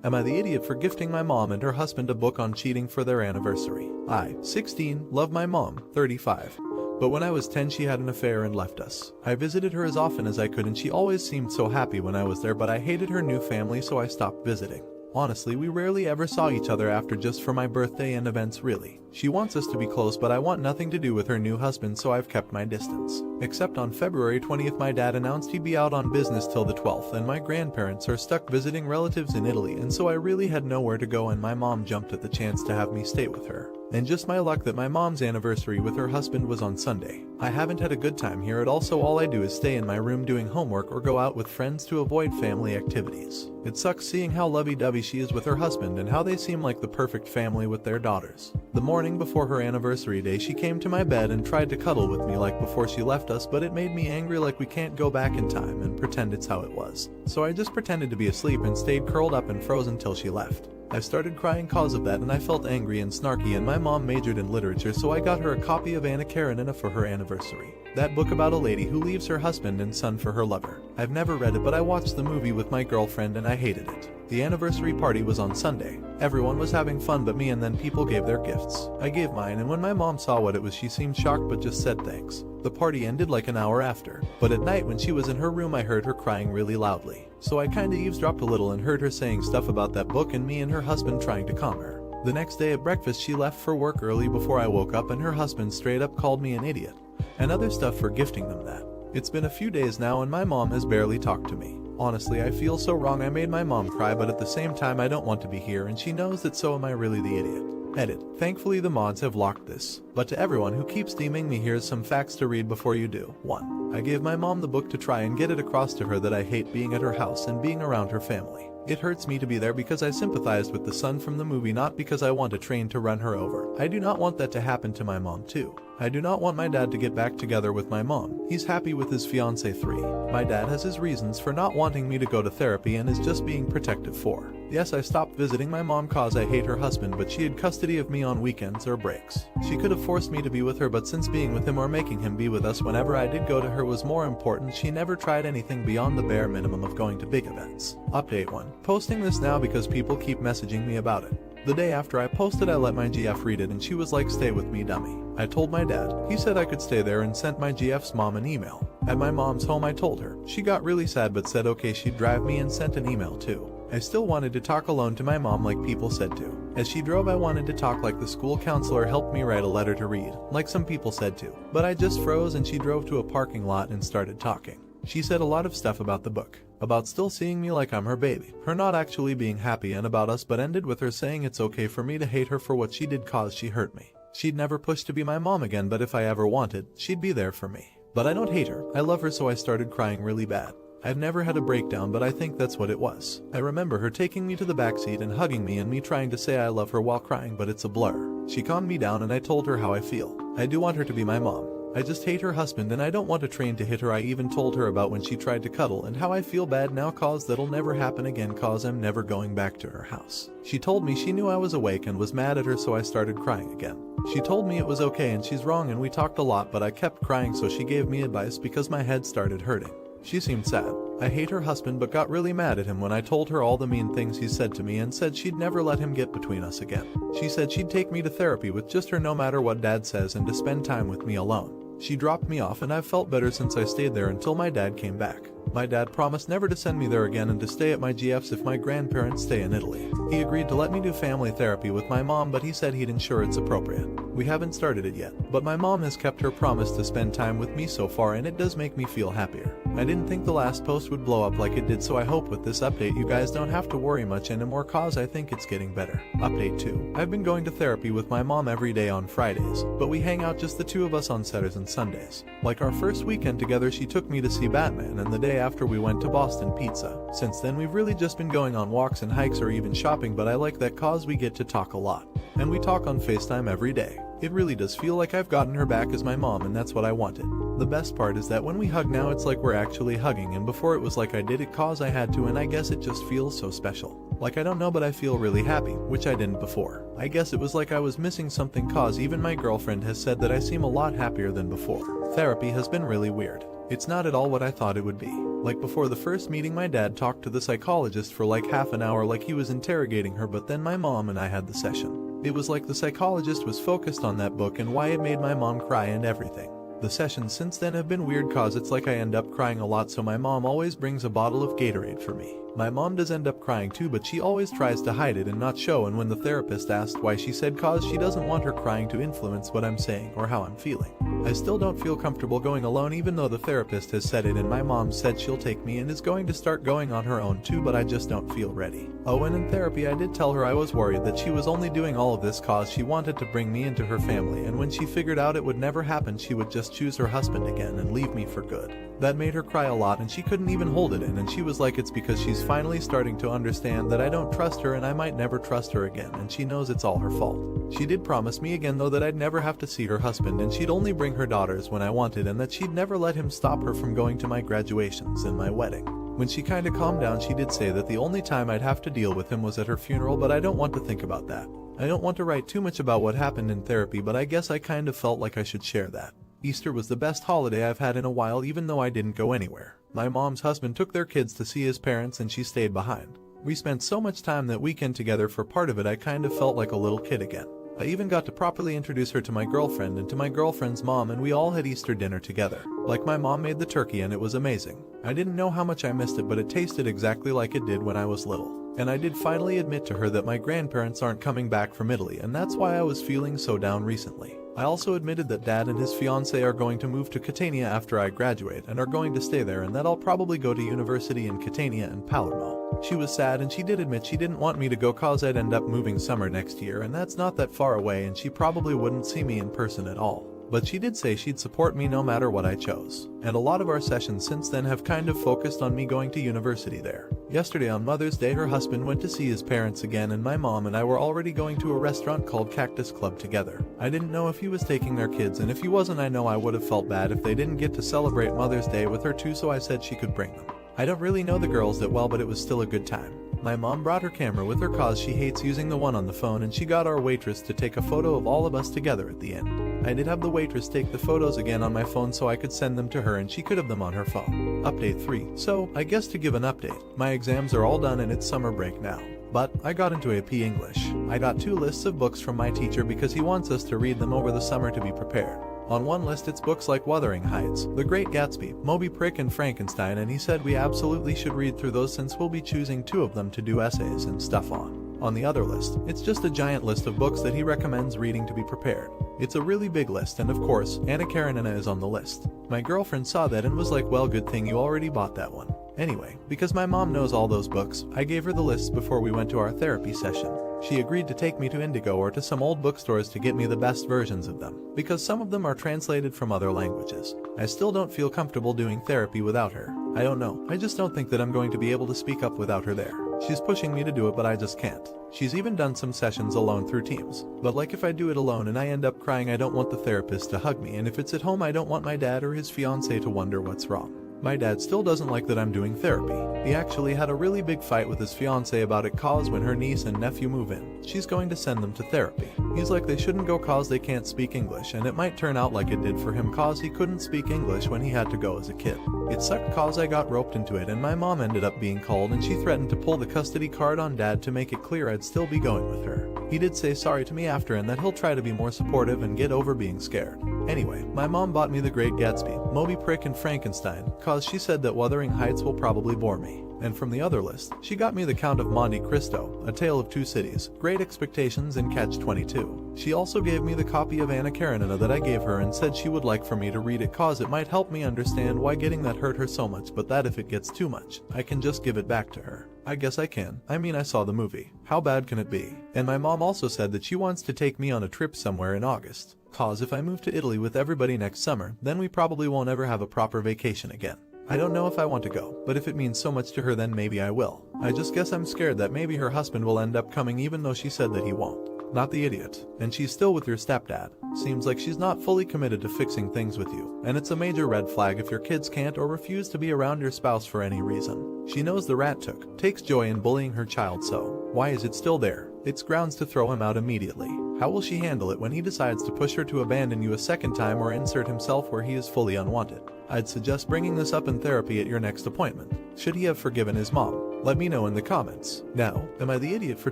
Am I the idiot for gifting my mom and her husband a book on cheating for their anniversary? I, 16, love my mom, 35. But when I was 10 she had an affair and left us. I visited her as often as I could and she always seemed so happy when I was there, but I hated her new family so I stopped visiting. Honestly, we rarely ever saw each other after, just for my birthday and events really. She wants us to be close, but I want nothing to do with her new husband, so I've kept my distance. Except on February 20th my dad announced he'd be out on business till the 12th and my grandparents are stuck visiting relatives in Italy, and so I really had nowhere to go and my mom jumped at the chance to have me stay with her. And just my luck that my mom's anniversary with her husband was on Sunday. I haven't had a good time here at all, so all I do is stay in my room doing homework or go out with friends to avoid family activities. It sucks seeing how lovey-dovey she is with her husband and how they seem like the perfect family with their daughters. The morning before her anniversary day she came to my bed and tried to cuddle with me like before she left us, but it made me angry, like we can't go back in time and pretend it's how it was. So I just pretended to be asleep and stayed curled up and frozen till she left. I started crying cause of that and I felt angry and snarky, and my mom majored in literature, so I got her a copy of Anna Karenina for her anniversary. That book about a lady who leaves her husband and son for her lover. I've never read it, but I watched the movie with my girlfriend and I hated it. The anniversary party was on Sunday. Everyone was having fun but me, and then people gave their gifts. I gave mine, and when my mom saw what it was she seemed shocked but just said thanks. The party ended like an hour after, but at night when she was in her room I heard her crying really loudly. So I kinda eavesdropped a little and heard her saying stuff about that book and me and her husband trying to calm her. The next day at breakfast she left for work early before I woke up, and her husband straight up called me an idiot and other stuff for gifting them that. It's been a few days now and my mom has barely talked to me. Honestly, I feel so wrong. I made my mom cry, but at the same time I don't want to be here and she knows that, so am I really the idiot? Edit. Thankfully the mods have locked this. But to everyone who keeps DMing me, here's some facts to read before you do. 1. I gave my mom the book to try and get it across to her that I hate being at her house and being around her family. It hurts me to be there because I sympathized with the son from the movie, not because I want a train to run her over. I do not want that to happen to my mom too. I do not want my dad to get back together with my mom. He's happy with his fiancée 3. My dad has his reasons for not wanting me to go to therapy and is just being protective. 4. Yes, I stopped visiting my mom cause I hate her husband, but she had custody of me on weekends or breaks. She could have forced me to be with her, but since being with him or making him be with us whenever I did go to her was more important, she never tried anything beyond the bare minimum of going to big events. Update 1. Posting this now because people keep messaging me about it. The day after I posted I let my GF read it and she was like, "Stay with me, dummy." I told my dad. He said I could stay there and sent my GF's mom an email. At my mom's home I told her. She got really sad but said okay she'd drive me and sent an email too. I still wanted to talk alone to my mom like people said to. As she drove I wanted to talk like the school counselor helped me write a letter to read, like some people said to. But I just froze and she drove to a parking lot and started talking. She said a lot of stuff about the book, about still seeing me like I'm her baby, her not actually being happy, and about us, but ended with her saying it's okay for me to hate her for what she did cause she hurt me. She'd never push to be my mom again, but if I ever wanted, she'd be there for me. But I don't hate her, I love her, so I started crying really bad. I've never had a breakdown, but I think that's what it was. I remember her taking me to the backseat and hugging me and me trying to say I love her while crying, but it's a blur. She calmed me down and I told her how I feel. I do want her to be my mom. I just hate her husband and I don't want a train to hit her. I even told her about when she tried to cuddle and how I feel bad now cause that'll never happen again cause I'm never going back to her house. She told me she knew I was awake and was mad at her, so I started crying again. She told me it was okay and she's wrong and we talked a lot, but I kept crying, so she gave me advice because my head started hurting. She seemed sad. I hate her husband but got really mad at him when I told her all the mean things he said to me and said she'd never let him get between us again. She said she'd take me to therapy with just her no matter what dad says and to spend time with me alone. She dropped me off and I've felt better since I stayed there until my dad came back. My dad promised never to send me there again and to stay at my GF's if my grandparents stay in Italy. He agreed to let me do family therapy with my mom, but he said he'd ensure it's appropriate. We haven't started it yet, but my mom has kept her promise to spend time with me so far and it does make me feel happier. I didn't think the last post would blow up like it did, so I hope with this update you guys don't have to worry much anymore cause I think it's getting better. Update 2. I've been going to therapy with my mom every day on Fridays, but we hang out just the two of us on Saturdays and Sundays. Like our first weekend together she took me to see Batman, and the day after we went to Boston Pizza. Since then we've really just been going on walks and hikes or even shopping, but I like that cause we get to talk a lot. And we talk on FaceTime every day. It really does feel like I've gotten her back as my mom, and that's what I wanted. The best part is that when we hug now it's like we're actually hugging, and before it was like I did it cause I had to, and I guess it just feels so special. Like I don't know, but I feel really happy, which I didn't before. I guess it was like I was missing something cause even my girlfriend has said that I seem a lot happier than before. Therapy has been really weird. It's not at all what I thought it would be. Like before the first meeting, my dad talked to the psychologist for like half an hour like he was interrogating her, but then my mom and I had the session. It was like the psychologist was focused on that book and why it made my mom cry and everything. The sessions since then have been weird cause it's like I end up crying a lot, so my mom always brings a bottle of Gatorade for me. My mom does end up crying too, but she always tries to hide it and not show, and when the therapist asked why, she said cause she doesn't want her crying to influence what I'm saying or how I'm feeling. I still don't feel comfortable going alone even though the therapist has said it, and my mom said she'll take me and is going to start going on her own too, but I just don't feel ready. Oh, and in therapy I did tell her I was worried that she was only doing all of this cause she wanted to bring me into her family, and when she figured out it would never happen she would just choose her husband again and leave me for good. That made her cry a lot and she couldn't even hold it in, and she was like it's because she's finally starting to understand that I don't trust her and I might never trust her again, and she knows it's all her fault. She did promise me again though that I'd never have to see her husband and she'd only bring her daughters when I wanted, and that she'd never let him stop her from going to my graduations and my wedding. When she kinda calmed down she did say that the only time I'd have to deal with him was at her funeral, but I don't want to think about that. I don't want to write too much about what happened in therapy, but I guess I kind of felt like I should share that. Easter was the best holiday I've had in a while even though I didn't go anywhere. My mom's husband took their kids to see his parents and she stayed behind. We spent so much time that weekend together, for part of it I kind of felt like a little kid again. I even got to properly introduce her to my girlfriend and to my girlfriend's mom, and we all had Easter dinner together. Like my mom made the turkey and it was amazing. I didn't know how much I missed it, but it tasted exactly like it did when I was little. And I did finally admit to her that my grandparents aren't coming back from Italy, and that's why I was feeling so down recently. I also admitted that Dad and his fiancée are going to move to Catania after I graduate and are going to stay there, and that I'll probably go to university in Catania and Palermo. She was sad and she did admit she didn't want me to go cause I'd end up moving summer next year, and that's not that far away and she probably wouldn't see me in person at all. But she did say she'd support me no matter what I chose. And a lot of our sessions since then have kind of focused on me going to university there. Yesterday on Mother's Day her husband went to see his parents again, and my mom and I were already going to a restaurant called Cactus Club together. I didn't know if he was taking their kids, and if he wasn't I know I would have felt bad if they didn't get to celebrate Mother's Day with her too, so I said she could bring them. I don't really know the girls that well, but it was still a good time. My mom brought her camera with her cause she hates using the one on the phone, and she got our waitress to take a photo of all of us together at the end. I did have the waitress take the photos again on my phone so I could send them to her and she could have them on her phone. Update 3. So, I guess to give an update, my exams are all done and it's summer break now. But I got into AP English. I got 2 lists of books from my teacher because he wants us to read them over the summer to be prepared. On one list it's books like Wuthering Heights, The Great Gatsby, Moby Prick and Frankenstein, and he said we absolutely should read through those since we'll be choosing 2 of them to do essays and stuff on. On the other list, it's just a giant list of books that he recommends reading to be prepared. It's a really big list, and of course, Anna Karenina is on the list. My girlfriend saw that and was like, well, good thing you already bought that one. Anyway, because my mom knows all those books, I gave her the lists before we went to our therapy session. She agreed to take me to Indigo or to some old bookstores to get me the best versions of them, because some of them are translated from other languages. I still don't feel comfortable doing therapy without her. I don't know, I just don't think that I'm going to be able to speak up without her there. She's pushing me to do it, but I just can't. She's even done some sessions alone through Teams. But like if I do it alone and I end up crying, I don't want the therapist to hug me, and if it's at home I don't want my dad or his fiancée to wonder what's wrong. My dad still doesn't like that I'm doing therapy. He actually had a really big fight with his fiancée about it cause when her niece and nephew move in, she's going to send them to therapy. He's like they shouldn't go cause they can't speak English, and it might turn out like it did for him cause he couldn't speak English when he had to go as a kid. It sucked cause I got roped into it and my mom ended up being called and she threatened to pull the custody card on dad to make it clear I'd still be going with her. He did say sorry to me after and that he'll try to be more supportive and get over being scared. Anyway, my mom bought me The Great Gatsby, Moby Prick and Frankenstein, cause she said that Wuthering Heights will probably bore me. And from the other list, she got me The Count of Monte Cristo, A Tale of Two Cities, Great Expectations and Catch-22. She also gave me the copy of Anna Karenina that I gave her and said she would like for me to read it cause it might help me understand why getting that hurt her so much, but that if it gets too much, I can just give it back to her. I guess I can. I mean, I saw the movie. How bad can it be? And my mom also said that she wants to take me on a trip somewhere in August. Cause if I move to Italy with everybody next summer, then we probably won't ever have a proper vacation again. I don't know if I want to go, but if it means so much to her then maybe I will. I just guess I'm scared that maybe her husband will end up coming even though she said that he won't. Not the idiot. And she's still with your stepdad. Seems like she's not fully committed to fixing things with you, and it's a major red flag if your kids can't or refuse to be around your spouse for any reason. She knows the rat takes joy in bullying her child, so why is it still there? It's grounds to throw him out immediately. How will she handle it when he decides to push her to abandon you a second time or insert himself where he is fully unwanted? I'd suggest bringing this up in therapy at your next appointment. Should he have forgiven his mom? Let me know in the comments. Now, am I the idiot for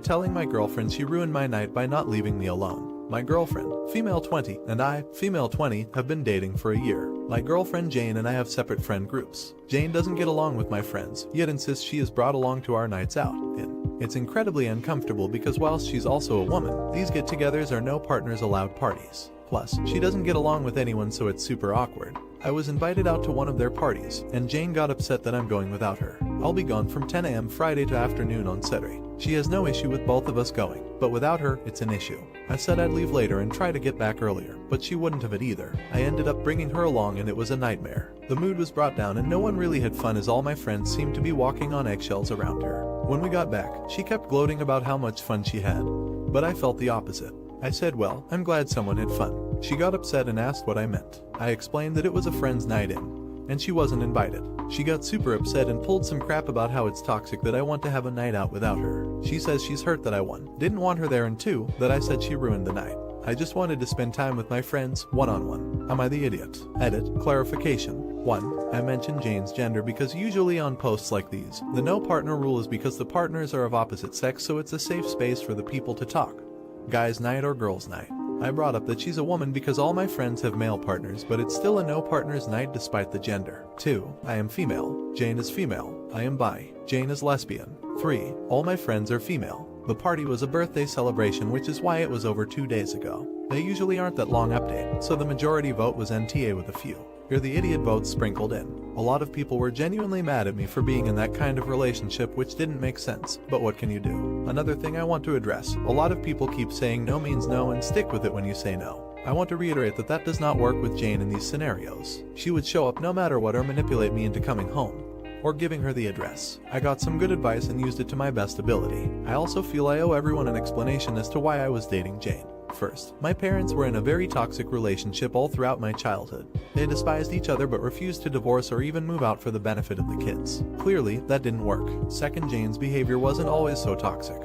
telling my girlfriend she ruined my night by not leaving me alone? My girlfriend, female 20, and I, female 20, have been dating for a year. My girlfriend Jane and I have separate friend groups. Jane doesn't get along with my friends, yet insists she is brought along to our nights out. It's incredibly uncomfortable because whilst she's also a woman, these get-togethers are no partners allowed parties. Plus, she doesn't get along with anyone, so it's super awkward. I was invited out to one of their parties, and Jane got upset that I'm going without her. I'll be gone from 10 a.m. Friday to afternoon on Saturday. She has no issue with both of us going, but without her, it's an issue. I said I'd leave later and try to get back earlier, but she wouldn't have it either. I ended up bringing her along and it was a nightmare. The mood was brought down and no one really had fun as all my friends seemed to be walking on eggshells around her. When we got back, she kept gloating about how much fun she had, but I felt the opposite. I said, well, I'm glad someone had fun. She got upset and asked what I meant. I explained that it was a friend's night in, and she wasn't invited. She got super upset and pulled some crap about how it's toxic that I want to have a night out without her. She says she's hurt that I didn't want her there, and 2, that I said she ruined the night. I just wanted to spend time with my friends, one-on-one. Am I the idiot? Edit, clarification. 1. I mentioned Jane's gender because usually on posts like these, the no partner rule is because the partners are of opposite sex, so it's a safe space for the people to talk. Guys' night or girls' night. I brought up that she's a woman because all my friends have male partners, but it's still a no partners night despite the gender. 2. I am female. Jane is female. I am bi. Jane is lesbian. 3. All my friends are female. The party was a birthday celebration, which is why it was over 2 days ago. They usually aren't that long update, so the majority vote was NTA with a few. You're the idiot votes sprinkled in. A lot of people were genuinely mad at me for being in that kind of relationship, which didn't make sense, but what can you do? Another thing I want to address, a lot of people keep saying no means no and stick with it when you say no. I want to reiterate that that does not work with Jane in these scenarios. She would show up no matter what or manipulate me into coming home, or giving her the address. I got some good advice and used it to my best ability. I also feel I owe everyone an explanation as to why I was dating Jane. First, my parents were in a very toxic relationship all throughout my childhood. They despised each other but refused to divorce or even move out for the benefit of the kids. Clearly, that didn't work. Second, Jane's behavior wasn't always so toxic.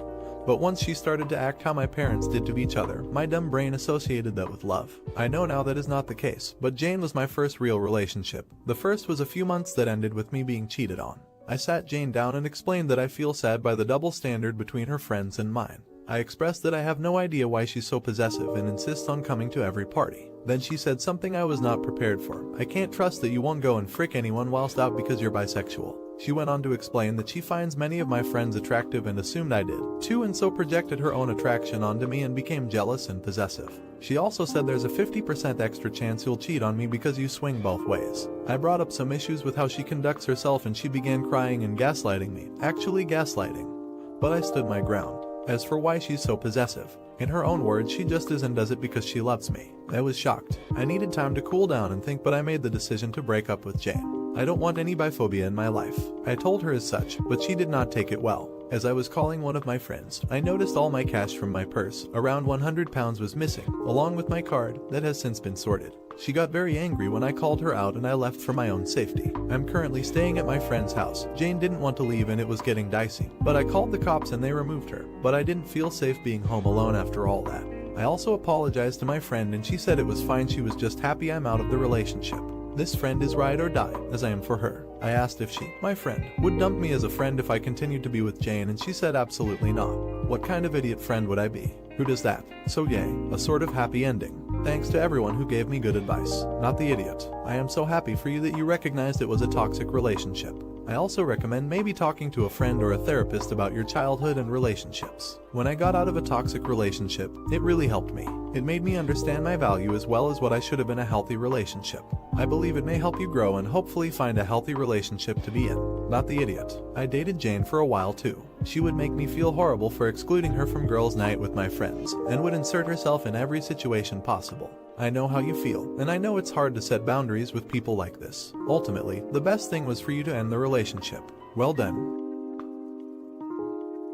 But once she started to act how my parents did to each other, my dumb brain associated that with love. I know now that is not the case, but Jane was my first real relationship. The first was a few months that ended with me being cheated on. I sat Jane down and explained that I feel sad by the double standard between her friends and mine. I expressed that I have no idea why she's so possessive and insists on coming to every party. Then she said something I was not prepared for. I can't trust that you won't go and frick anyone whilst out because you're bisexual. She went on to explain that she finds many of my friends attractive and assumed I did too, and so projected her own attraction onto me and became jealous and possessive. She also said there's a 50% extra chance you'll cheat on me because you swing both ways. I brought up some issues with how she conducts herself and she began crying and gaslighting me. Actually gaslighting. But I stood my ground. As for why she's so possessive, in her own words, she just is and does it because she loves me. I was shocked. I needed time to cool down and think, but I made the decision to break up with Jane. I don't want any biphobia in my life. I told her as such, but she did not take it well. As I was calling one of my friends, I noticed all my cash from my purse, around £100, was missing, along with my card that has since been sorted. She got very angry when I called her out and I left for my own safety. I'm currently staying at my friend's house. Jane didn't want to leave and it was getting dicey, but I called the cops and they removed her. But I didn't feel safe being home alone after all that. I also apologized to my friend and she said it was fine, she was just happy I'm out of the relationship. This friend is ride or die, as I am for her. I asked if she, my friend, would dump me as a friend if I continued to be with Jane, and she said absolutely not. What kind of idiot friend would I be? Who does that? So yay, a sort of happy ending. Thanks to everyone who gave me good advice. Not the idiot. I am so happy for you that you recognized it was a toxic relationship. I also recommend maybe talking to a friend or a therapist about your childhood and relationships. When I got out of a toxic relationship, it really helped me. It made me understand my value as well as what I should have in a healthy relationship. I believe it may help you grow and hopefully find a healthy relationship to be in. Not the idiot. I dated Jane for a while too. She would make me feel horrible for excluding her from girls' night with my friends, and would insert herself in every situation possible. I know how you feel, and I know it's hard to set boundaries with people like this. Ultimately, the best thing was for you to end the relationship. Well done.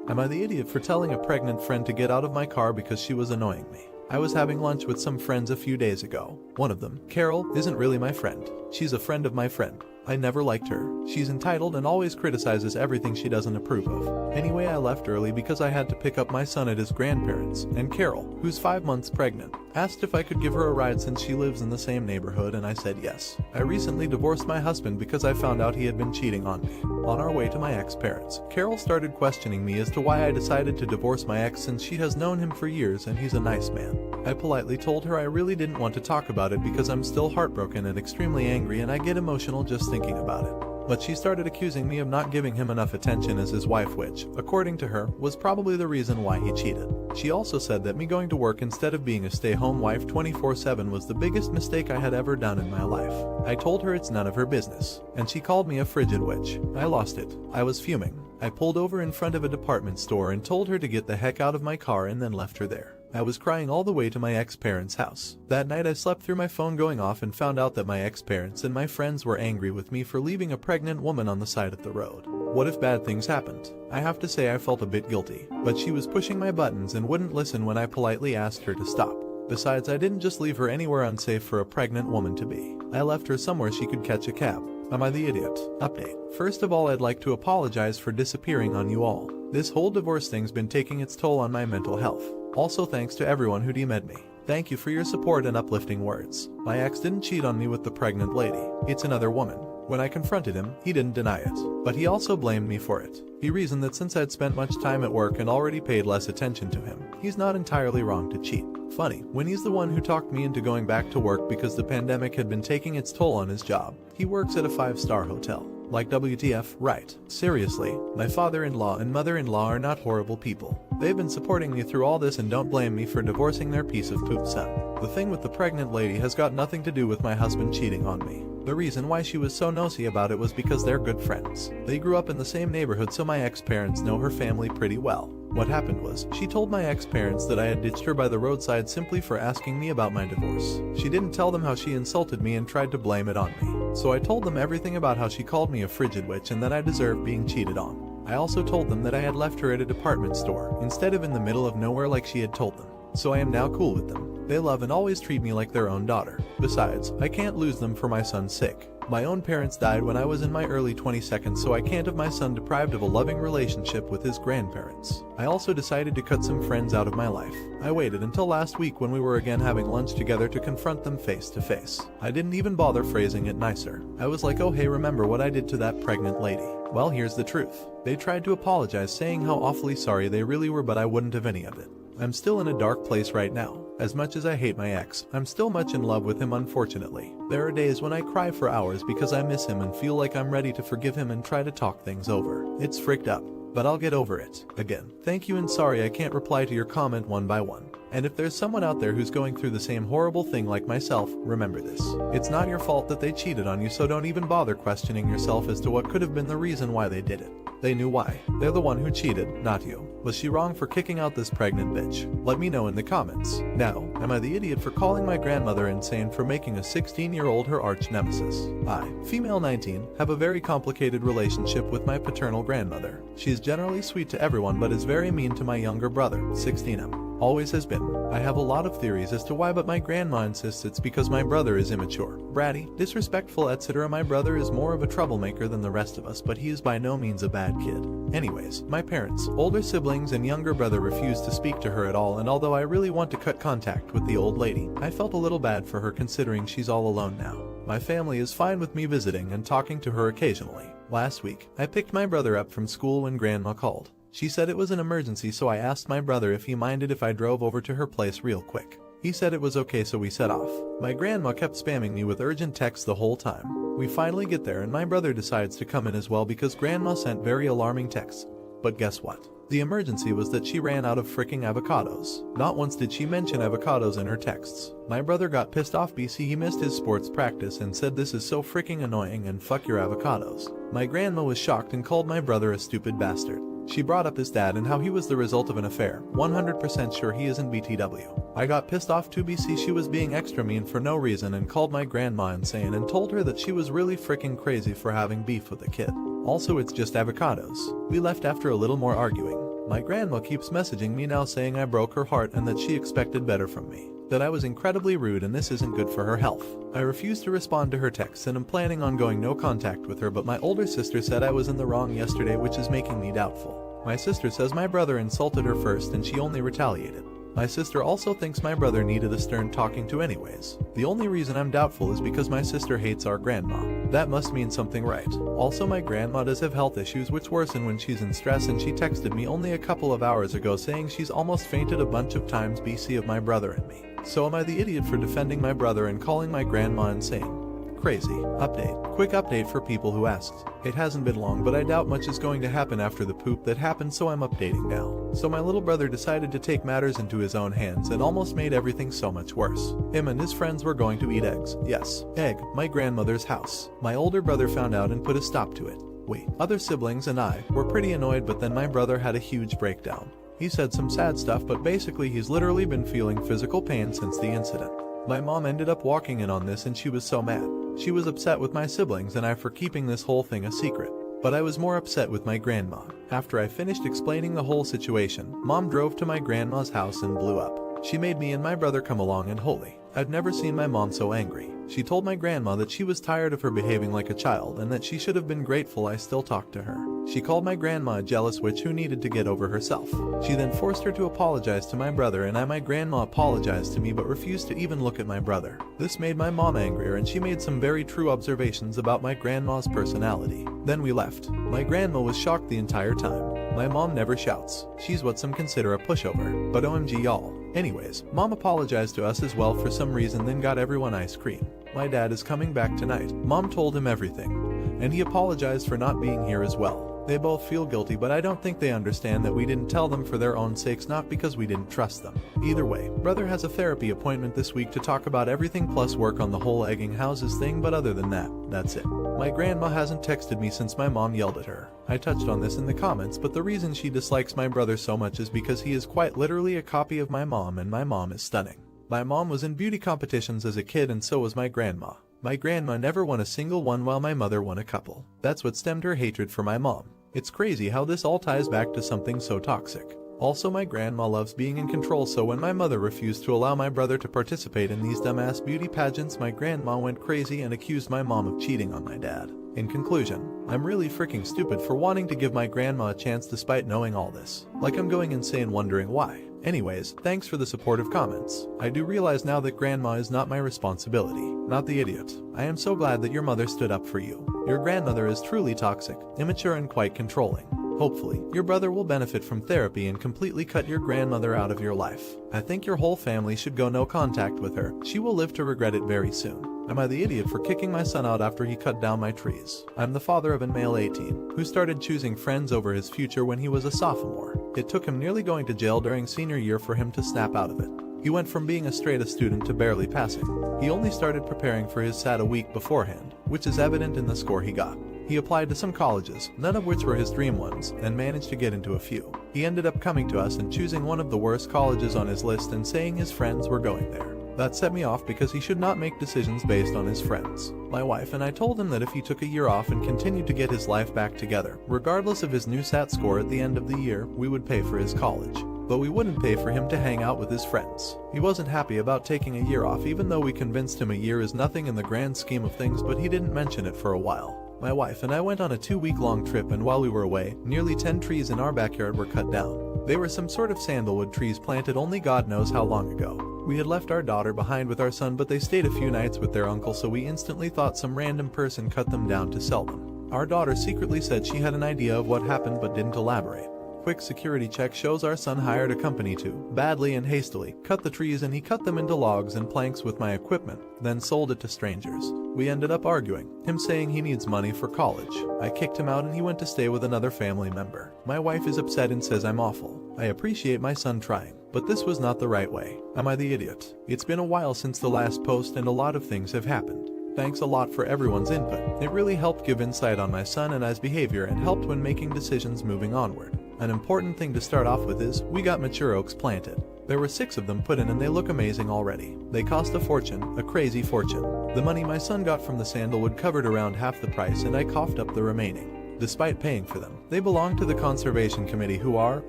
Am I the idiot for telling a pregnant friend to get out of my car because she was annoying me? I was having lunch with some friends a few days ago. One of them, Carol, isn't really my friend. She's a friend of my friend. I never liked her. She's entitled and always criticizes everything she doesn't approve of. Anyway, I left early because I had to pick up my son at his grandparents', and Carol, who's 5 months pregnant, asked if I could give her a ride since she lives in the same neighborhood, and I said yes. I recently divorced my husband because I found out he had been cheating on me. On our way to my ex-parents, Carol started questioning me as to why I decided to divorce my ex since she has known him for years and he's a nice man. I politely told her I really didn't want to talk about it because I'm still heartbroken and extremely angry and I get emotional just thinking about it. But she started accusing me of not giving him enough attention as his wife, which, according to her, was probably the reason why he cheated. She also said that me going to work instead of being a stay-home wife 24/7 was the biggest mistake I had ever done in my life. I told her it's none of her business, and she called me a frigid witch. I lost it. I was fuming. I pulled over in front of a department store and told her to get the heck out of my car and then left her there. I was crying all the way to my ex-parents' house. That night I slept through my phone going off and found out that my ex-parents and my friends were angry with me for leaving a pregnant woman on the side of the road. What if bad things happened? I have to say I felt a bit guilty, but she was pushing my buttons and wouldn't listen when I politely asked her to stop. Besides, I didn't just leave her anywhere unsafe for a pregnant woman to be. I left her somewhere she could catch a cab. Am I the idiot? Update. First of all, I'd like to apologize for disappearing on you all. This whole divorce thing's been taking its toll on my mental health. Also, thanks to everyone who DM'd me. Thank you for your support and uplifting words. My ex didn't cheat on me with the pregnant lady. It's another woman. When I confronted him, he didn't deny it, but he also blamed me for it. He reasoned that since I'd spent much time at work and already paid less attention to him, he's not entirely wrong to cheat. Funny, when he's the one who talked me into going back to work because the pandemic had been taking its toll on his job. He works at a 5-star hotel. Like WTF, right? Seriously, my father-in-law and mother-in-law are not horrible people. They've been supporting me through all this and don't blame me for divorcing their piece of poop son. The thing with the pregnant lady has got nothing to do with my husband cheating on me. The reason why she was so nosy about it was because they're good friends. They grew up in the same neighborhood, so my ex-parents know her family pretty well. What happened was, she told my ex-parents that I had ditched her by the roadside simply for asking me about my divorce. She didn't tell them how she insulted me and tried to blame it on me. So I told them everything about how she called me a frigid witch and that I deserved being cheated on. I also told them that I had left her at a department store, instead of in the middle of nowhere like she had told them. So I am now cool with them. They love and always treat me like their own daughter. Besides, I can't lose them for my son's sake. My own parents died when I was in my early 22nd, so I can't have my son deprived of a loving relationship with his grandparents. I also decided to cut some friends out of my life. I waited until last week when we were again having lunch together to confront them face to face. I didn't even bother phrasing it nicer. I was like, oh hey, remember what I did to that pregnant lady? Well, here's the truth. They tried to apologize, saying how awfully sorry they really were, but I wouldn't have any of it. I'm still in a dark place right now. As much as I hate my ex, I'm still much in love with him, unfortunately. There are days when I cry for hours because I miss him and feel like I'm ready to forgive him and try to talk things over. It's freaked up, but I'll get over it. Again, thank you and sorry I can't reply to your comment one by one. And if there's someone out there who's going through the same horrible thing like myself, remember this. It's not your fault that they cheated on you, so don't even bother questioning yourself as to what could have been the reason why they did it. They knew why. They're the one who cheated, not you. Was she wrong for kicking out this pregnant bitch? Let me know in the comments. Now, am I the idiot for calling my grandmother insane for making a 16-year-old her arch nemesis? I, female 19, have a very complicated relationship with my paternal grandmother. She is generally sweet to everyone but is very mean to my younger brother, 16M. Always has been. I have a lot of theories as to why, but my grandma insists it's because my brother is immature, bratty, disrespectful, etc. My brother is more of a troublemaker than the rest of us, but he is by no means a bad kid. Anyways, my parents, older siblings and younger brother refused to speak to her at all, and although I really want to cut contact with the old lady, I felt a little bad for her considering she's all alone now. My family is fine with me visiting and talking to her occasionally. Last week, I picked my brother up from school when grandma called. She said it was an emergency, so I asked my brother if he minded if I drove over to her place real quick. He said it was okay, so we set off. My grandma kept spamming me with urgent texts the whole time. We finally get there and my brother decides to come in as well because grandma sent very alarming texts. But guess what? The emergency was that she ran out of freaking avocados. Not once did she mention avocados in her texts. My brother got pissed off because he missed his sports practice and said this is so freaking annoying and fuck your avocados. My grandma was shocked and called my brother a stupid bastard. She brought up his dad and how he was the result of an affair, 100% sure he isn't BTW. I got pissed off too because she was being extra mean for no reason and called my grandma insane and told her that she was really freaking crazy for having beef with a kid. Also, it's just avocados. We left after a little more arguing. My grandma keeps messaging me now saying I broke her heart and that she expected better from me. that I was incredibly rude and this isn't good for her health. I refused to respond to her texts and am planning on going no contact with her, but my older sister said I was in the wrong yesterday, which is making me doubtful. My sister says my brother insulted her first and she only retaliated. My sister also thinks my brother needed a stern talking to anyways. The only reason I'm doubtful is because my sister hates our grandma. That must mean something, right? Also, my grandma does have health issues which worsen when she's in stress, and she texted me only a couple of hours ago saying she's almost fainted a bunch of times BC of my brother and me. So am I the idiot for defending my brother and calling my grandma insane? Crazy. Update. Quick update for people who asked. It hasn't been long, but I doubt much is going to happen after the poop that happened, so I'm updating now. So my little brother decided to take matters into his own hands and almost made everything so much worse. Him and his friends were going to eat eggs. Yes, egg, my grandmother's house. My older brother found out and put a stop to it. We, other siblings and I, were pretty annoyed, but then my brother had a huge breakdown. He said some sad stuff, but basically he's literally been feeling physical pain since the incident. My mom ended up walking in on this and she was so mad. She was upset with my siblings and I for keeping this whole thing a secret. But I was more upset with my grandma. After I finished explaining the whole situation, Mom drove to my grandma's house and blew up. She made me and my brother come along, and holy, I've never seen my mom so angry. She told my grandma that she was tired of her behaving like a child and that she should have been grateful I still talked to her. She called my grandma a jealous witch who needed to get over herself. She then forced her to apologize to my brother, and my grandma apologized to me but refused to even look at my brother. This made my mom angrier and she made some very true observations about my grandma's personality. Then we left. My grandma was shocked the entire time. My mom never shouts. She's what some consider a pushover, but OMG y'all. Anyways, Mom apologized to us as well for some reason, then got everyone ice cream. My dad is coming back tonight. Mom told him everything, and he apologized for not being here as well. They both feel guilty, but I don't think they understand that we didn't tell them for their own sakes, not because we didn't trust them. Either way, brother has a therapy appointment this week to talk about everything plus work on the whole egging houses thing, but other than that, that's it. My grandma hasn't texted me since my mom yelled at her. I touched on this in the comments, but the reason she dislikes my brother so much is because he is quite literally a copy of my mom, and my mom is stunning. My mom was in beauty competitions as a kid and so was my grandma. My grandma never won a single one while my mother won a couple. That's what stemmed her hatred for my mom. It's crazy how this all ties back to something so toxic. Also, my grandma loves being in control, so when my mother refused to allow my brother to participate in these dumbass beauty pageants, my grandma went crazy and accused my mom of cheating on my dad. In conclusion, I'm really freaking stupid for wanting to give my grandma a chance despite knowing all this. Like I'm going insane wondering why. Anyways, thanks for the supportive comments. I do realize now that grandma is not my responsibility, not the idiot. I am so glad that your mother stood up for you. Your grandmother is truly toxic, immature and quite controlling. Hopefully, your brother will benefit from therapy and completely cut your grandmother out of your life. I think your whole family should go no contact with her. She will live to regret it very soon. Am I the idiot for kicking my son out after he cut down my trees? I'm the father of a male 18 who started choosing friends over his future when he was a sophomore. It took him nearly going to jail during senior year for him to snap out of it. He went from being a straight A student to barely passing. He only started preparing for his SAT a week beforehand, which is evident in the score he got. He applied to some colleges, none of which were his dream ones, and managed to get into a few. He ended up coming to us and choosing one of the worst colleges on his list and saying his friends were going there. That set me off because he should not make decisions based on his friends. My wife and I told him that if he took a year off and continued to get his life back together, regardless of his new SAT score at the end of the year, we would pay for his college. But we wouldn't pay for him to hang out with his friends. He wasn't happy about taking a year off, even though we convinced him a year is nothing in the grand scheme of things, but he didn't mention it for a while. My wife and I went on a 2-week-long trip, and while we were away, nearly 10 trees in our backyard were cut down. They were some sort of sandalwood trees planted only God knows how long ago. We had left our daughter behind with our son, but they stayed a few nights with their uncle, so we instantly thought some random person cut them down to sell them. Our daughter secretly said she had an idea of what happened but didn't elaborate. Quick security check shows our son hired a company to, badly and hastily, cut the trees, and he cut them into logs and planks with my equipment, then sold it to strangers. We ended up arguing, him saying he needs money for college. I kicked him out and he went to stay with another family member. My wife is upset and says I'm awful. I appreciate my son trying, but this was not the right way. Am I the idiot? It's been a while since the last post and a lot of things have happened. Thanks a lot for everyone's input. It really helped give insight on my son and his behavior and helped when making decisions moving onward. An important thing to start off with is, we got mature oaks planted. There were 6 of them put in and they look amazing already. They cost a fortune, a crazy fortune. The money my son got from the sandalwood covered around half the price and I coughed up the remaining. Despite paying for them, they belong to the conservation committee who are,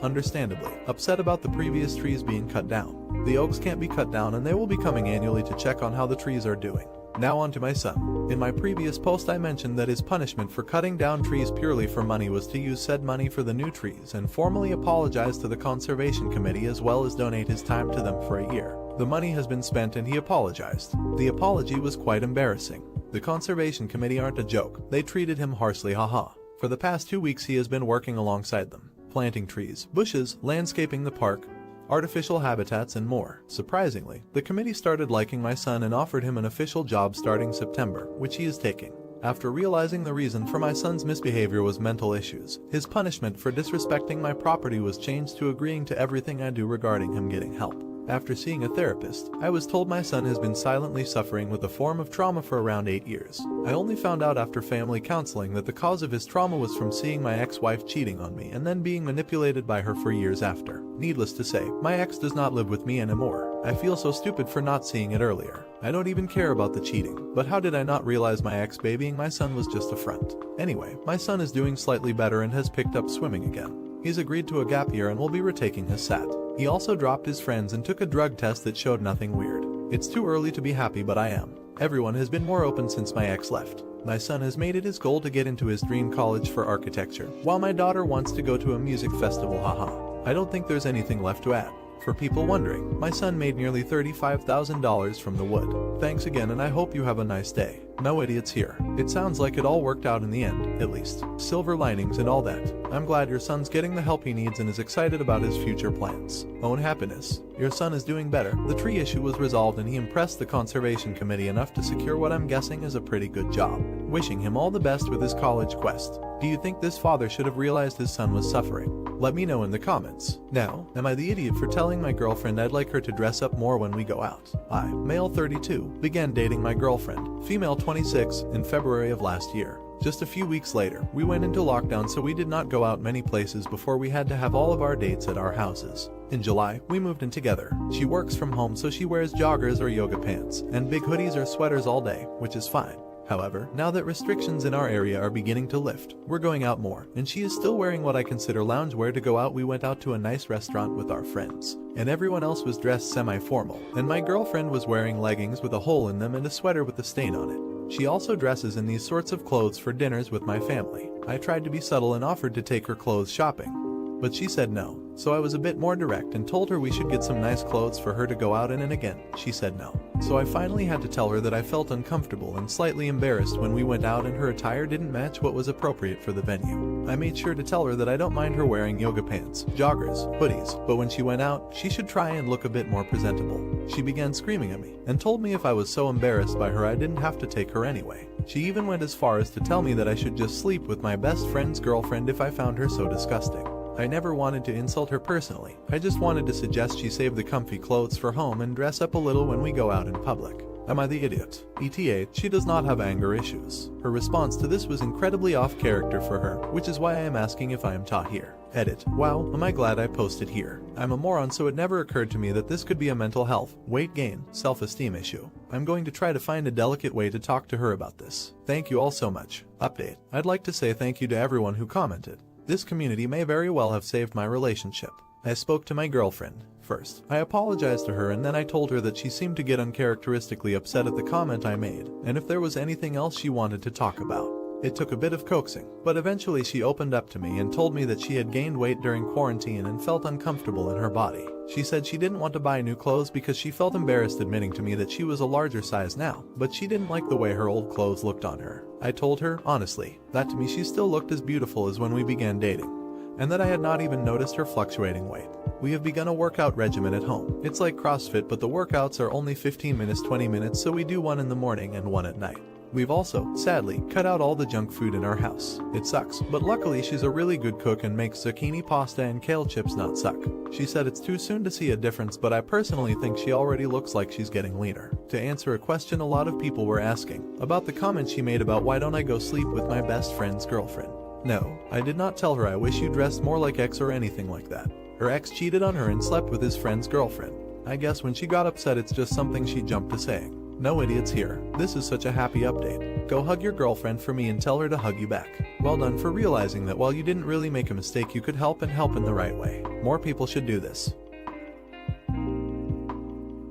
understandably, upset about the previous trees being cut down. The oaks can't be cut down and they will be coming annually to check on how the trees are doing. Now on to my son. In my previous post I mentioned that his punishment for cutting down trees purely for money was to use said money for the new trees and formally apologize to the Conservation Committee as well as donate his time to them for a year. The money has been spent and he apologized. The apology was quite embarrassing. The Conservation Committee aren't a joke. They treated him harshly, haha. For the past 2 weeks he has been working alongside them, planting trees, bushes, landscaping the park, artificial habitats and more. Surprisingly, the committee started liking my son and offered him an official job starting September, which he is taking. After realizing the reason for my son's misbehavior was mental issues, his punishment for disrespecting my property was changed to agreeing to everything I do regarding him getting help. After seeing a therapist, I was told my son has been silently suffering with a form of trauma for around 8 years. I only found out after family counseling that the cause of his trauma was from seeing my ex-wife cheating on me and then being manipulated by her for years after. Needless to say, my ex does not live with me anymore. I feel so stupid for not seeing it earlier. I don't even care about the cheating, but how did I not realize my ex babying my son was just a front? Anyway, my son is doing slightly better and has picked up swimming again. He's agreed to a gap year and will be retaking his SAT. He also dropped his friends and took a drug test that showed nothing weird. It's too early to be happy, but I am. Everyone has been more open since my ex left. My son has made it his goal to get into his dream college for architecture, while my daughter wants to go to a music festival, haha. I don't think there's anything left to add. For people wondering, my son made nearly $35,000 from the wood. Thanks again and I hope you have a nice day. No idiots here. It sounds like it all worked out in the end, at least. Silver linings and all that. I'm glad your son's getting the help he needs and is excited about his future plans. Own happiness. Your son is doing better. The tree issue was resolved and he impressed the Conservation Committee enough to secure what I'm guessing is a pretty good job. Wishing him all the best with his college quest. Do you think this father should have realized his son was suffering? Let me know in the comments. Now, am I the idiot for telling my girlfriend I'd like her to dress up more when we go out? I, male 32, began dating my girlfriend, female 26, in February of last year. Just a few weeks later, we went into lockdown, so we did not go out many places before we had to have all of our dates at our houses. In July, we moved in together. She works from home, so she wears joggers or yoga pants and big hoodies or sweaters all day, which is fine. However, now that restrictions in our area are beginning to lift, we're going out more, and she is still wearing what I consider loungewear to go out. We went out to a nice restaurant with our friends, and everyone else was dressed semi-formal, and my girlfriend was wearing leggings with a hole in them and a sweater with a stain on it. She also dresses in these sorts of clothes for dinners with my family. I tried to be subtle and offered to take her clothes shopping, but she said no. So I was a bit more direct and told her we should get some nice clothes for her to go out in, and again, she said no. So I finally had to tell her that I felt uncomfortable and slightly embarrassed when we went out and her attire didn't match what was appropriate for the venue. I made sure to tell her that I don't mind her wearing yoga pants, joggers, hoodies, but when she went out, she should try and look a bit more presentable. She began screaming at me and told me if I was so embarrassed by her I didn't have to take her anyway. She even went as far as to tell me that I should just sleep with my best friend's girlfriend if I found her so disgusting. I never wanted to insult her personally. I just wanted to suggest she save the comfy clothes for home and dress up a little when we go out in public. Am I the idiot? ETA, she does not have anger issues. Her response to this was incredibly off character for her, which is why I am asking if I am taught here. Edit. Wow, am I glad I posted here. I'm a moron, so it never occurred to me that this could be a mental health, weight gain, self-esteem issue. I'm going to try to find a delicate way to talk to her about this. Thank you all so much. Update. I'd like to say thank you to everyone who commented. This community may very well have saved my relationship. I spoke to my girlfriend first. I apologized to her and then I told her that she seemed to get uncharacteristically upset at the comment I made, and if there was anything else she wanted to talk about. It took a bit of coaxing, but eventually she opened up to me and told me that she had gained weight during quarantine and felt uncomfortable in her body. She said she didn't want to buy new clothes because she felt embarrassed admitting to me that she was a larger size now, but she didn't like the way her old clothes looked on her. I told her, honestly, that to me she still looked as beautiful as when we began dating, and that I had not even noticed her fluctuating weight. We have begun a workout regimen at home. It's like CrossFit, but the workouts are only 15 minutes, 20 minutes, so we do one in the morning and one at night. We've also, sadly, cut out all the junk food in our house. It sucks, but luckily she's a really good cook and makes zucchini pasta and kale chips not suck. She said it's too soon to see a difference, but I personally think she already looks like she's getting leaner. To answer a question a lot of people were asking, about the comment she made about why don't I go sleep with my best friend's girlfriend. No, I did not tell her I wish you dressed more like X or anything like that. Her ex cheated on her and slept with his friend's girlfriend. I guess when she got upset it's just something she jumped to saying. No idiots here. This is such a happy update. Go hug your girlfriend for me and tell her to hug you back. Well done for realizing that while you didn't really make a mistake, you could help and help in the right way. More people should do this.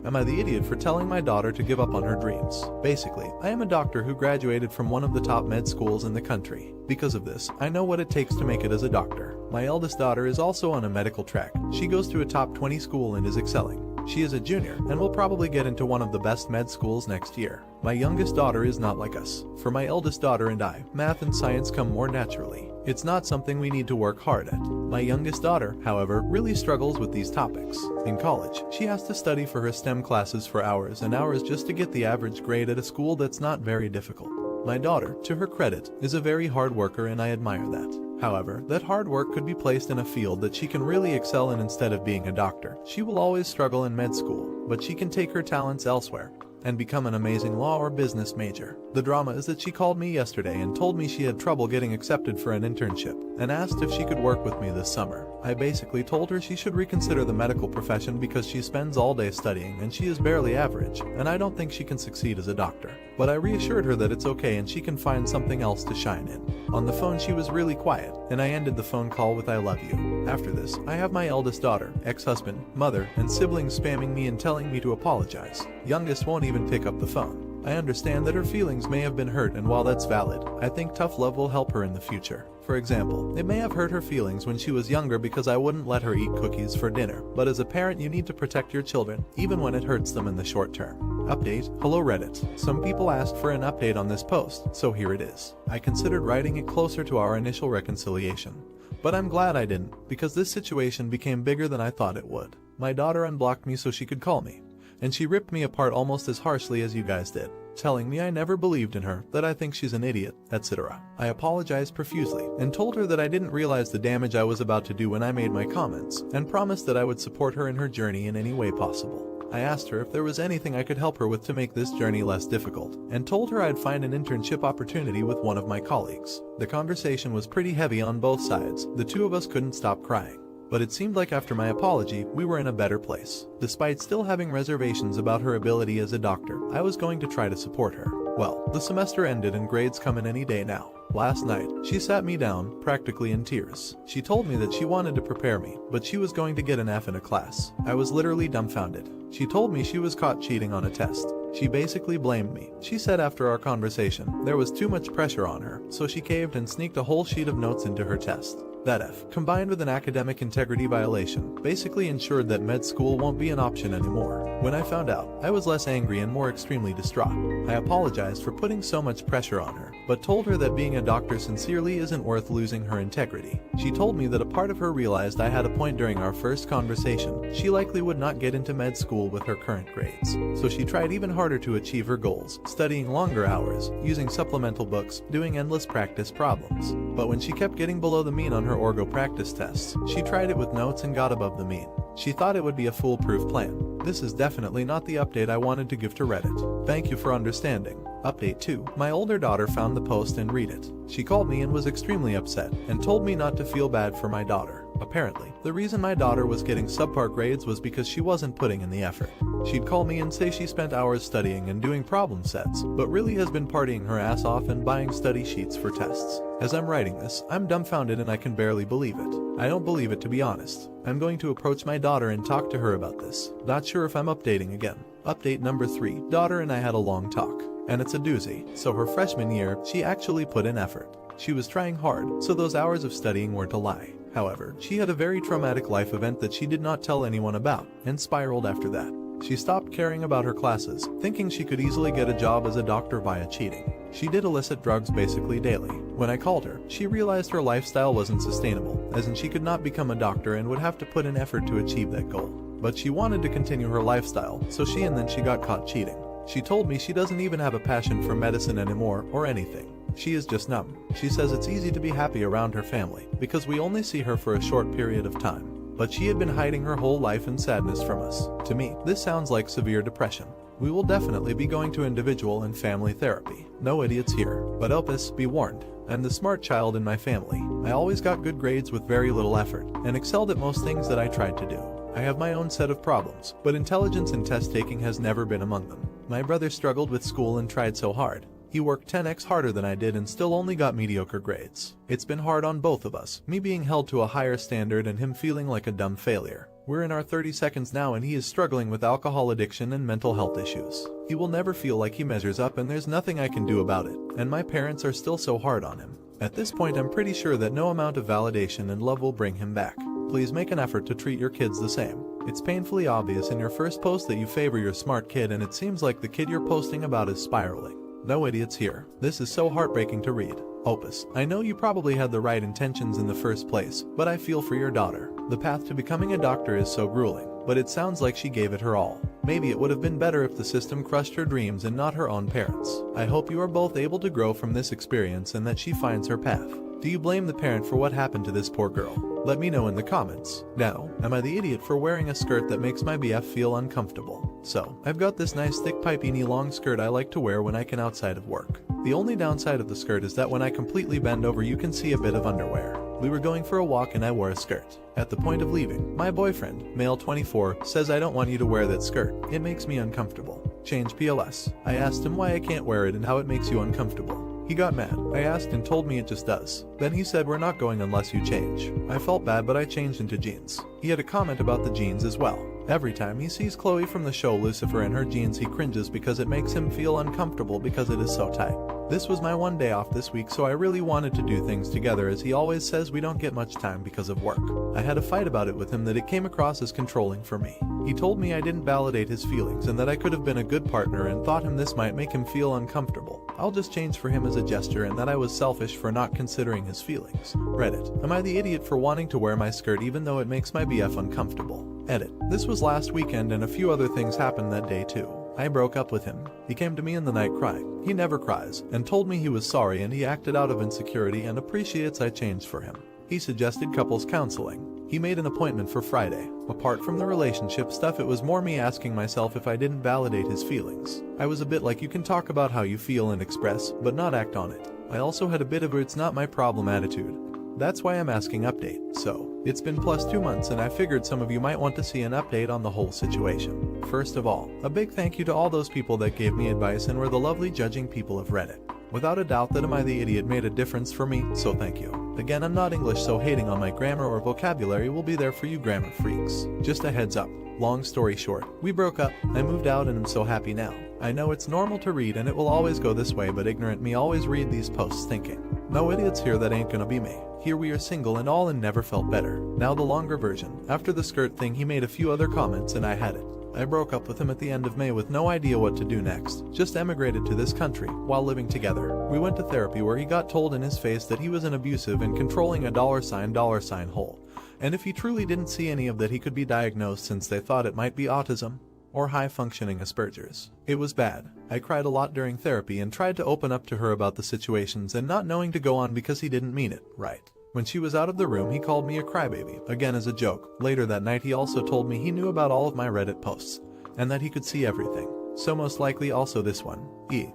Am I the idiot for telling my daughter to give up on her dreams? Basically, I am a doctor who graduated from one of the top med schools in the country. Because of this, I know what it takes to make it as a doctor. My eldest daughter is also on a medical track. She goes to a top 20 school and is excelling. She is a junior and will probably get into one of the best med schools next year. My youngest daughter is not like us. For my eldest daughter and I, math and science come more naturally. It's not something we need to work hard at. My youngest daughter, however, really struggles with these topics. In college, she has to study for her STEM classes for hours and hours just to get the average grade at a school that's not very difficult. My daughter, to her credit, is a very hard worker and I admire that. However, that hard work could be placed in a field that she can really excel in instead of being a doctor. She will always struggle in med school, but she can take her talents elsewhere and become an amazing law or business major. The drama is that she called me yesterday and told me she had trouble getting accepted for an internship and asked if she could work with me this summer. I basically told her she should reconsider the medical profession because she spends all day studying and she is barely average, and I don't think she can succeed as a doctor. But I reassured her that it's okay and she can find something else to shine in. On the phone she was really quiet, and I ended the phone call with "I love you." After this, I have my eldest daughter, ex-husband, mother, and siblings spamming me and telling me to apologize. Youngest won't even pick up the phone. I understand that her feelings may have been hurt, and while that's valid, I think tough love will help her in the future. For example, it may have hurt her feelings when she was younger because I wouldn't let her eat cookies for dinner, but as a parent you need to protect your children, even when it hurts them in the short term. Update: Hello Reddit. Some people asked for an update on this post, so here it is. I considered writing it closer to our initial reconciliation, but I'm glad I didn't, because this situation became bigger than I thought it would. My daughter unblocked me so she could call me, and she ripped me apart almost as harshly as you guys did, telling me I never believed in her, that I think she's an idiot, etc. I apologized profusely and told her that I didn't realize the damage I was about to do when I made my comments, and promised that I would support her in her journey in any way possible. I asked her if there was anything I could help her with to make this journey less difficult, and told her I'd find an internship opportunity with one of my colleagues. The conversation was pretty heavy on both sides. The two of us couldn't stop crying. But it seemed like after my apology, we were in a better place. Despite still having reservations about her ability as a doctor, I was going to try to support her. Well, the semester ended and grades come in any day now. Last night, she sat me down, practically in tears. She told me that she wanted to prepare me, but she was going to get an F in a class. I was literally dumbfounded. She told me she was caught cheating on a test. She basically blamed me. She said after our conversation, there was too much pressure on her, so she caved and sneaked a whole sheet of notes into her test. That F, combined with an academic integrity violation, basically ensured that med school won't be an option anymore. When I found out, I was less angry and more extremely distraught. I apologized for putting so much pressure on her, but told her that being a doctor sincerely isn't worth losing her integrity. She told me that a part of her realized I had a point during our first conversation. She likely would not get into med school with her current grades, so she tried even harder to achieve her goals, studying longer hours, using supplemental books, doing endless practice problems. But when she kept getting below the mean on her orgo practice tests, she tried it with notes and got above the mean. She thought it would be a foolproof plan. This is definitely not the update I wanted to give to Reddit. Thank you for understanding. Update 2. My older daughter found the post and read it. She called me and was extremely upset, and told me not to feel bad for my daughter. Apparently, the reason my daughter was getting subpar grades was because she wasn't putting in the effort. She'd call me and say she spent hours studying and doing problem sets, but really has been partying her ass off and buying study sheets for tests. As I'm writing this, I'm dumbfounded and I can barely believe it. I don't believe it, to be honest. I'm going to approach my daughter and talk to her about this. Not sure if I'm updating again. Update number 3. Daughter and I had a long talk, and it's a doozy. So her freshman year, she actually put in effort. She was trying hard, so those hours of studying weren't a lie. However, she had a very traumatic life event that she did not tell anyone about, and spiraled after that. She stopped caring about her classes, thinking she could easily get a job as a doctor via cheating. She did illicit drugs basically daily. When I called her, she realized her lifestyle wasn't sustainable, as in she could not become a doctor and would have to put in effort to achieve that goal. But she wanted to continue her lifestyle, so she got caught cheating. She told me she doesn't even have a passion for medicine anymore or anything. She is just numb. She says it's easy to be happy around her family, because we only see her for a short period of time. But she had been hiding her whole life in sadness from us. To me, this sounds like severe depression. We will definitely be going to individual and family therapy. No idiots here. But Opus, be warned. I'm the smart child in my family. I always got good grades with very little effort, and excelled at most things that I tried to do. I have my own set of problems, but intelligence and test taking has never been among them. My brother struggled with school and tried so hard. He worked 10x harder than I did and still only got mediocre grades. It's been hard on both of us, me being held to a higher standard and him feeling like a dumb failure. We're in our 30 seconds now and he is struggling with alcohol addiction and mental health issues. He will never feel like he measures up and there's nothing I can do about it, and my parents are still so hard on him. At this point I'm pretty sure that no amount of validation and love will bring him back. Please make an effort to treat your kids the same. It's painfully obvious in your first post that you favor your smart kid and it seems like the kid you're posting about is spiraling. No idiots here. This is so heartbreaking to read. Opus, I know you probably had the right intentions in the first place, but I feel for your daughter. The path to becoming a doctor is so grueling, but it sounds like she gave it her all. Maybe it would have been better if the system crushed her dreams and not her own parents. I hope you are both able to grow from this experience and that she finds her path. Do you blame the parent for what happened to this poor girl? Let me know in the comments. Now, am I the idiot for wearing a skirt that makes my BF feel uncomfortable? So, I've got this nice thick pipey knee long skirt I like to wear when I can outside of work. The only downside of the skirt is that when I completely bend over you can see a bit of underwear. We were going for a walk and I wore a skirt. At the point of leaving, my boyfriend, male 24, says I don't want you to wear that skirt. It makes me uncomfortable. Change PLS. I asked him why I can't wear it and how it makes you uncomfortable. He got mad. I asked and told me it just does. Then he said we're not going unless you change. I felt bad but I changed into jeans. He had a comment about the jeans as well. Every time he sees Chloe from the show Lucifer in her jeans he cringes because it makes him feel uncomfortable because it is so tight. This was my one day off this week so I really wanted to do things together as he always says we don't get much time because of work. I had a fight about it with him that it came across as controlling for me. He told me I didn't validate his feelings and that I could have been a good partner and thought him this might make him feel uncomfortable. I'll just change for him as a gesture and that I was selfish for not considering his feelings. Reddit, am I the idiot for wanting to wear my skirt even though it makes my BF uncomfortable? Edit, this was last weekend and a few other things happened that day too. I broke up with him. He came to me in the night crying. He never cries, and told me he was sorry and he acted out of insecurity and appreciates I changed for him. He suggested couples counseling. He made an appointment for Friday. Apart from the relationship stuff, it was more me asking myself if I didn't validate his feelings. I was a bit like you can talk about how you feel and express, but not act on it. I also had a bit of a it's not my problem attitude. That's why I'm asking update. So, it's been plus 2 months and I figured some of you might want to see an update on the whole situation. First of all, a big thank you to all those people that gave me advice and were the lovely judging people of Reddit. Without a doubt that Am I the Idiot made a difference for me, so thank you. Again, I'm not English so hating on my grammar or vocabulary will be there for you grammar freaks. Just a heads up. Long story short, we broke up, I moved out and I'm so happy now. I know it's normal to read and it will always go this way but ignorant me always read these posts thinking, no idiots here that ain't gonna be me. Here we are single and all and never felt better. Now the longer version. After the skirt thing he made a few other comments and I had it. I broke up with him at the end of May with no idea what to do next. Just emigrated to this country while living together. We went to therapy where he got told in his face that he was an abusive and controlling a $sign hole. And if he truly didn't see any of that he could be diagnosed since they thought it might be autism or high-functioning Asperger's. It was bad. I cried a lot during therapy and tried to open up to her about the situations and not knowing to go on because he didn't mean it right. When she was out of the room he called me a crybaby, again as a joke. Later that night he also told me he knew about all of my Reddit posts and that he could see everything. So most likely also this one.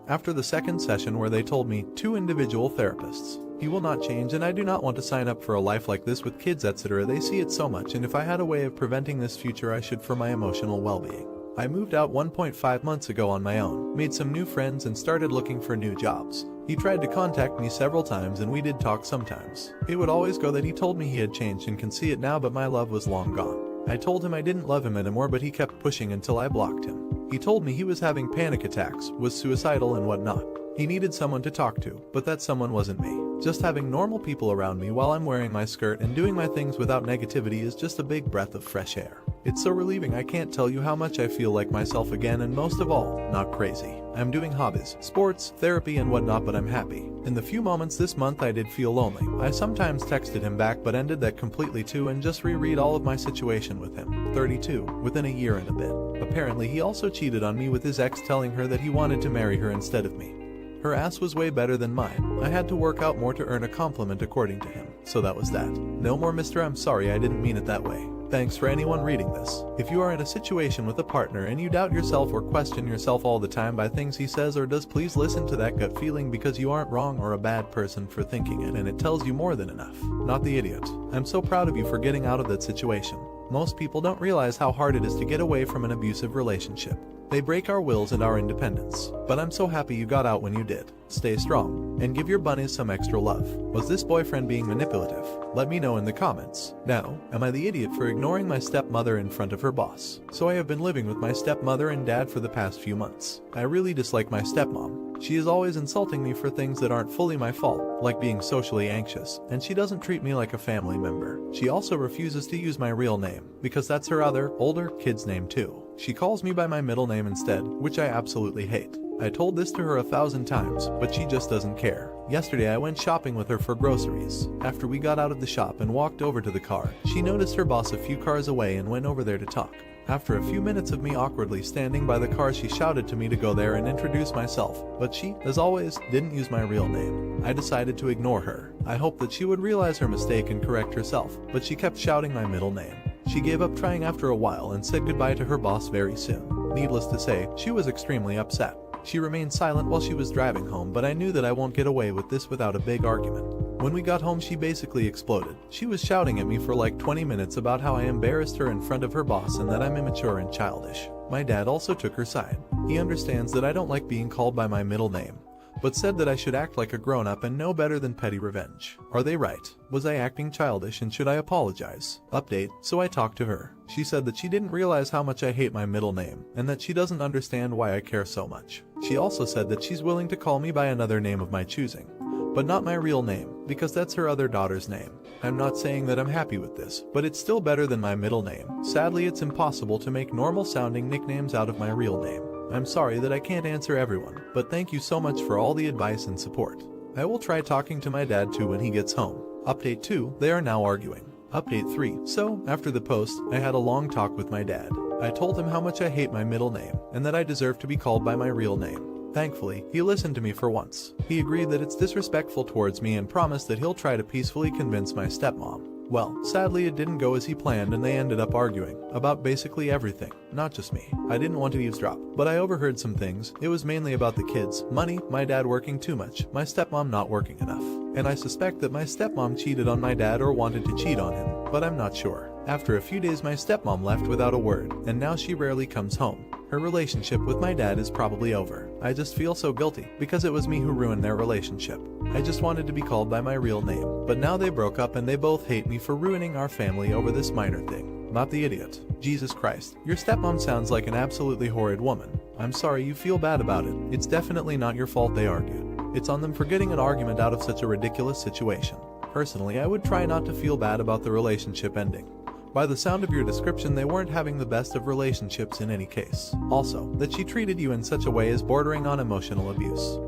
After the second session where they told me 2 individual therapists. He will not change and I do not want to sign up for a life like this with kids etc. They see it so much and if I had a way of preventing this future I should for my emotional well-being. I moved out 1.5 months ago on my own, made some new friends and started looking for new jobs. He tried to contact me several times and we did talk sometimes. It would always go that he told me he had changed and can see it now but my love was long gone. I told him I didn't love him anymore but he kept pushing until I blocked him. He told me he was having panic attacks, was suicidal and whatnot. He needed someone to talk to, but that someone wasn't me. Just having normal people around me while I'm wearing my skirt and doing my things without negativity is just a big breath of fresh air. It's so relieving I can't tell you how much I feel like myself again and most of all, not crazy. I'm doing hobbies, sports, therapy and whatnot but I'm happy. In the few moments this month I did feel lonely. I sometimes texted him back but ended that completely too and just reread all of my situation with him. 32, within a year and a bit. Apparently he also cheated on me with his ex telling her that he wanted to marry her instead of me. Her ass was way better than mine. I had to work out more to earn a compliment according to him. So that was that. No more Mr. I'm sorry I didn't mean it that way. Thanks for anyone reading this. If you are in a situation with a partner and you doubt yourself or question yourself all the time by things he says or does, please listen to that gut feeling because you aren't wrong or a bad person for thinking it and it tells you more than enough. Not the idiot. I'm so proud of you for getting out of that situation. Most people don't realize how hard it is to get away from an abusive relationship. They break our wills and our independence. But I'm so happy you got out when you did. Stay strong, and give your bunnies some extra love. Was this boyfriend being manipulative? Let me know in the comments. Now, am I the idiot for ignoring my stepmother in front of her boss? So I have been living with my stepmother and dad for the past few months. I really dislike my stepmom. She is always insulting me for things that aren't fully my fault, like being socially anxious, and she doesn't treat me like a family member. She also refuses to use my real name, because that's her other, older, kid's name too. She calls me by my middle name instead, which I absolutely hate. I told this to her 1,000 times, but she just doesn't care. Yesterday I went shopping with her for groceries. After we got out of the shop and walked over to the car, she noticed her boss a few cars away and went over there to talk. After a few minutes of me awkwardly standing by the car, she shouted to me to go there and introduce myself, but she, as always, didn't use my real name. I decided to ignore her. I hoped that she would realize her mistake and correct herself, but she kept shouting my middle name. She gave up trying after a while and said goodbye to her boss very soon. Needless to say, she was extremely upset. She remained silent while she was driving home, but I knew that I won't get away with this without a big argument. When we got home, she basically exploded. She was shouting at me for like 20 minutes about how I embarrassed her in front of her boss and that I'm immature and childish. My dad also took her side. He understands that I don't like being called by my middle name, but said that I should act like a grown-up and know better than petty revenge. Are they right? Was I acting childish and should I apologize? Update, so I talked to her. She said that she didn't realize how much I hate my middle name, and that she doesn't understand why I care so much. She also said that she's willing to call me by another name of my choosing, but not my real name, because that's her other daughter's name. I'm not saying that I'm happy with this, but it's still better than my middle name. Sadly, it's impossible to make normal-sounding nicknames out of my real name. I'm sorry that I can't answer everyone, but thank you so much for all the advice and support. I will try talking to my dad too when he gets home. Update 2, they are now arguing. Update 3, so, after the post, I had a long talk with my dad. I told him how much I hate my middle name, and that I deserve to be called by my real name. Thankfully, he listened to me for once. He agreed that it's disrespectful towards me and promised that he'll try to peacefully convince my stepmom. Well, sadly it didn't go as he planned and they ended up arguing about basically everything, not just me. I didn't want to eavesdrop, but I overheard some things. It was mainly about the kids, money, my dad working too much, my stepmom not working enough. And I suspect that my stepmom cheated on my dad or wanted to cheat on him, but I'm not sure. After a few days my stepmom left without a word, and now she rarely comes home. Her relationship with my dad is probably over. I just feel so guilty, because it was me who ruined their relationship. I just wanted to be called by my real name, but now they broke up and they both hate me for ruining our family over this minor thing. Not the idiot. Jesus Christ, your stepmom sounds like an absolutely horrid woman. I'm sorry you feel bad about it. It's definitely not your fault they argued. It's on them for getting an argument out of such a ridiculous situation. Personally, I would try not to feel bad about the relationship ending. By the sound of your description, they weren't having the best of relationships in any case. Also, that she treated you in such a way is bordering on emotional abuse.